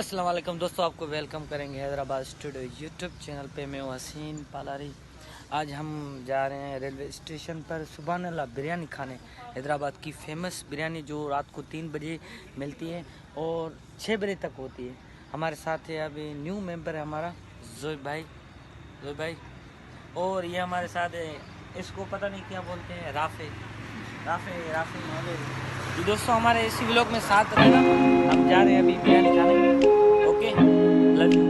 अस्सलाम वालेकुम दोस्तों, आपको वेलकम करेंगे हैदराबाद स्टूडियो यूट्यूब चैनल पे। मैं हूं हसीन पालारी। आज हम जा रहे हैं रेलवे स्टेशन पर सुभान अल्लाह बिरयानी खाने। हैदराबाद की फेमस बिरयानी जो रात को 3 बजे मिलती है और 6 बजे तक होती है। हमारे साथ है अभी न्यू मेंबर है हमारा जोएब भाई। और ये हमारे साथ है, इसको पता नहीं क्या बोलते हैं, राफे। जी दोस्तों, हमारे इसी व्लॉग में साथ रहना। हम जा रहे हैं अभी बिरयानी खाने। Okay, love you.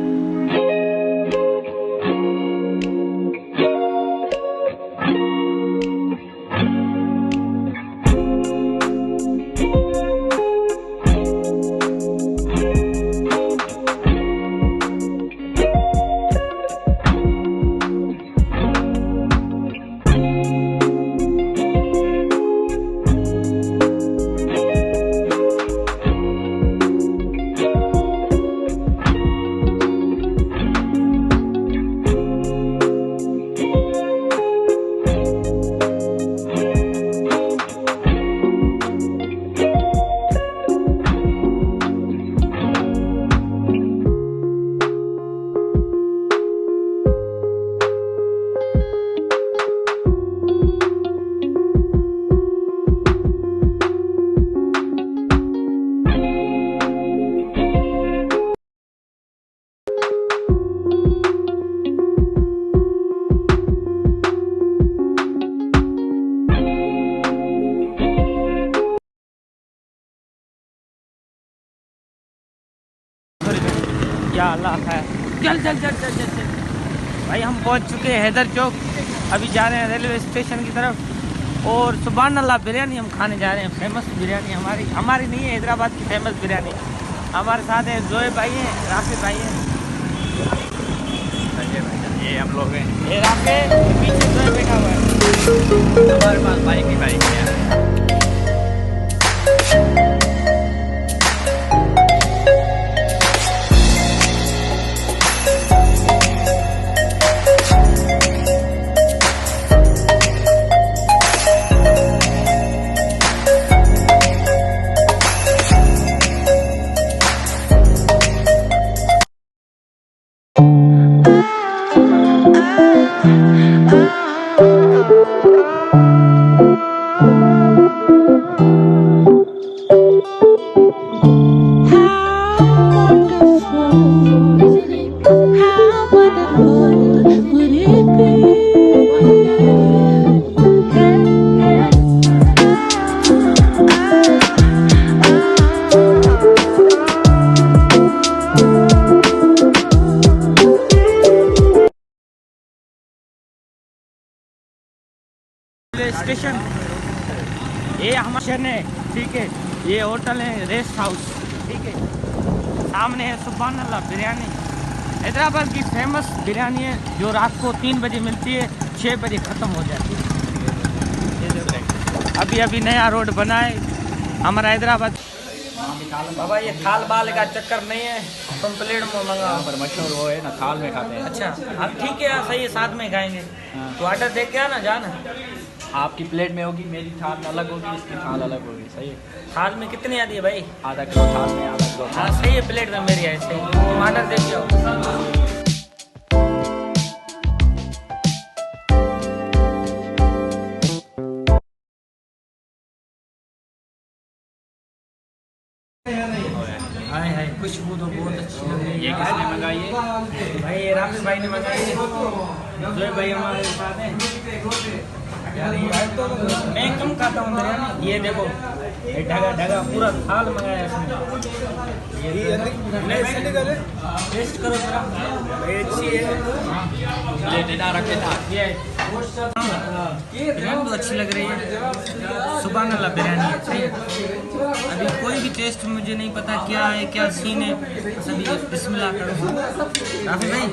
या अल्लाह है, चल भाई। हम पहुंच चुके हैं हैदर चौक। अभी जा रहे हैं रेलवे स्टेशन की तरफ और सुभान अल्लाह बिरयानी हम खाने जा रहे हैं। फेमस बिरयानी हमारी नहीं है, हैदराबाद की फेमस बिरयानी। हमारे साथ है जोएब भाई हैं, राफे भाई हैं। ये हम लोग हैं। ये राफे पीछे जोएब बैठा हुआ है। हमारे पास बाइक है। स्टेशन ये हमारा शहर है, ठीक है। ये होटल है रेस्ट हाउस, ठीक है। सामने है सुभान अल्लाह बिरयानी, हैदराबाद की फेमस बिरयानी है जो रात को 3 बजे मिलती है, 6 बजे ख़त्म हो जाती है। अभी नया रोड बना है हमारा हैदराबाद। बाबा ये थाल बाल का चक्कर नहीं है, तुम प्लेट में मंगा। पर मशहूर वो है ना, थाल में खाते हैं। अच्छा, अब ठीक है, सही है, साथ में खाएंगे। तो ऑर्डर दे के आना जाना। आपकी प्लेट में होगी, मेरी थाल अलग होगी, इसकी थाल अलग होगी। सही है। थाल में कितनी आती है भाई? आधा किलो थाल में, आधा किलो। हाँ सही है, प्लेट में मेरी ऐसे ही। तुम ऑर्डर दे के आओ। हाय खुशबू तो बहुत अच्छी लग रही है। ये किसने मंगाई है? भाई ये राफी भाई ने मंगाई है। जोएब भाई हमारे साथ हैं। मैं कम खाता हूँ बिरयानी। ये देखो, ये ढगा पूरा थाल मंगाया इसने। ये टेस्ट करो जरा, भाई अच्छी है। प्लेट ना रखे था। ये बिरयानी तो अच्छी लग रही है, सुभान अल्लाह बिरयानी है, सही है। अभी कोई भी टेस्ट मुझे नहीं पता क्या है, क्या सीन है। सभी बिस्मिल्लाह करो। राफी भाई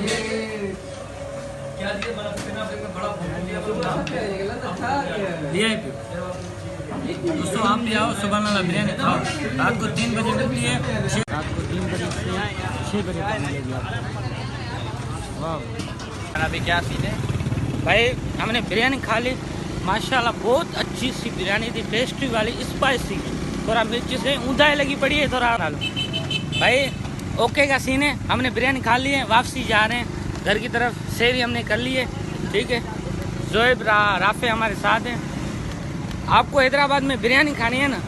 दोस्तों, आप भी आओ, सुभान अल्लाह बिरयानी खाओ। रात को 3 बजे मिलती है, रात को 3 बजे से 6 बजे तक मिलेगी आपको। वाह, अभी क्या सीन है भाई? हमने बिरयानी खा ली माशाल्लाह, बहुत अच्छी सी बिरयानी थी, टेस्टी वाली, स्पाइसी। थोड़ा मिर्च से ऊंधाई लगी पड़ी है, थोड़ा भाई ओके का सीन है। हमने बिरयानी खा ली है, वापसी जा रहे हैं घर की तरफ। सेवी हमने कर ली है, ठीक है। जोएब राफे हमारे साथ हैं। आपको हैदराबाद में बिरयानी खानी है ना,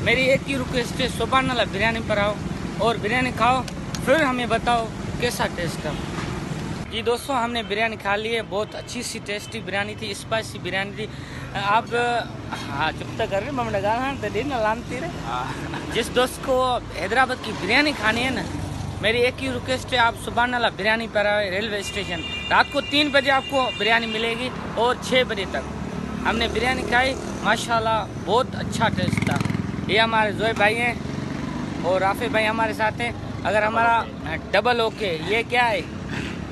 मेरी एक ही रिक्वेस्ट है, सुभान अल्लाह बिरयानी पर आओ और बिरयानी खाओ, फिर हमें बताओ कैसा टेस्ट है। जी दोस्तों, हमने बिरयानी खा ली है। बहुत अच्छी सी टेस्टी बिरयानी थी, स्पाइसी बिरयानी थी। आप हाँ चुप तो कर रहे मम्मी लगा हाँ तो दिन लानती रहे। जिस दोस्त को हैदराबाद की बिरयानी खानी है ना, मेरी एक ही रिक्वेस्ट है, आप सुभान अल्लाह बिरयानी पर आए रेलवे स्टेशन। रात को 3 बजे आपको बिरयानी मिलेगी और 6 बजे तक। हमने बिरयानी खाई, माशाल्लाह बहुत अच्छा टेस्ट था। ये हमारे जोए भाई हैं और राफे भाई हमारे साथ हैं। अगर हमारा डबल ओके ये क्या है,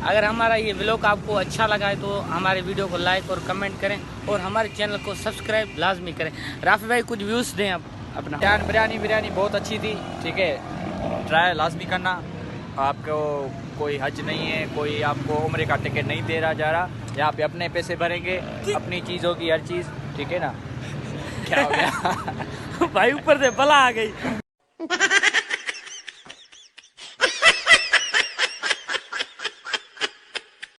अगर हमारा ये व्लॉग आपको अच्छा लगा है तो हमारे वीडियो को लाइक और कमेंट करें और हमारे चैनल को सब्सक्राइब लाजमी करें। राफी भाई कुछ व्यूज़ दें आप अपना। बिरयानी बहुत अच्छी थी, ठीक है। ट्राई लाजमी करना। आपको कोई हज नहीं है, कोई आपको उम्र का टिकट नहीं दे रहा जा रहा। यहाँ पे अपने पैसे भरेंगे, अपनी चीज़ों की हर चीज़, ठीक है ना। क्या हो गया भाई ऊपर से बला आ गई।